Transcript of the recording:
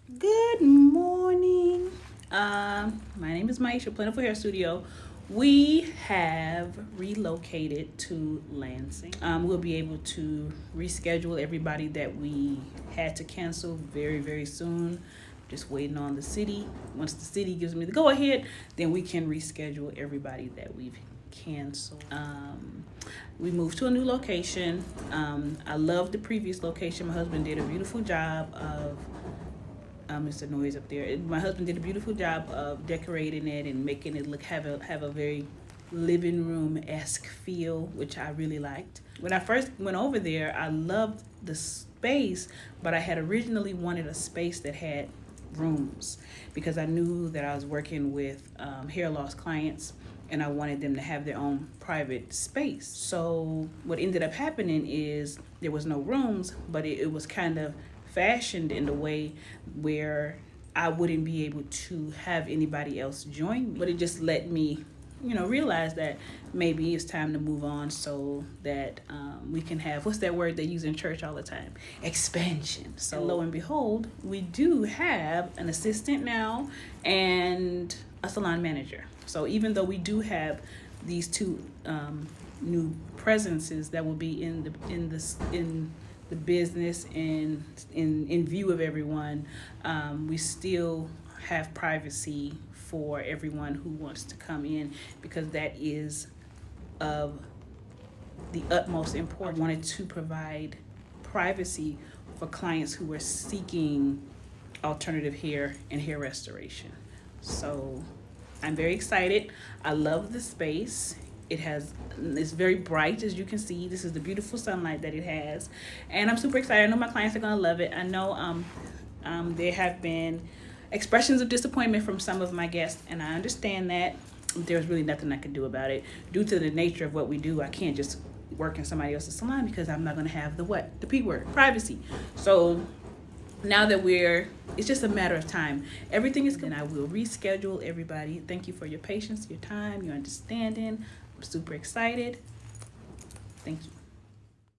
Good morning. My name is Maisha, Plentiful Hair Studio. We have relocated to Lansing. We'll be able to reschedule everybody that we had to cancel very, very soon. Just waiting on the city. Once the city gives me the go ahead, then we can reschedule everybody that we've canceled. We moved to a new location. I love the previous location. My husband did a beautiful job of it's the noise up there. My husband did a beautiful job of decorating it and making it look have a very living room esque feel, which I really liked. When I first went over there, I loved the space, but I had originally wanted a space that had rooms because I knew that I was working with hair loss clients and I wanted them to have their own private space. So what ended up happening is there was no rooms, but it was kind of fashioned in a way where I wouldn't be able to have anybody else join me. But it just let me, realize that maybe it's time to move on so that we can have, what's that word they use in church all the time? Expansion. So lo and behold, we do have an assistant now and a salon manager. So even though we do have these two new presences that will be in the business and in view of everyone, we still have privacy for everyone who wants to come in because that is of the utmost importance. I wanted to provide privacy for clients who were seeking alternative hair and hair restoration. So I'm very excited. I love the space. It's very bright, as you can see. This is the beautiful sunlight that it has, and I'm super excited. I know my clients are gonna love it. I know there have been expressions of disappointment from some of my guests, and I understand that. There's really nothing I can do about it. Due to the nature of what we do, I can't just work in somebody else's salon because I'm not gonna have the P word, privacy. So now that it's just a matter of time. Everything is good. I will reschedule everybody. Thank you for your patience, your time, your understanding. I'm super excited. Thank you.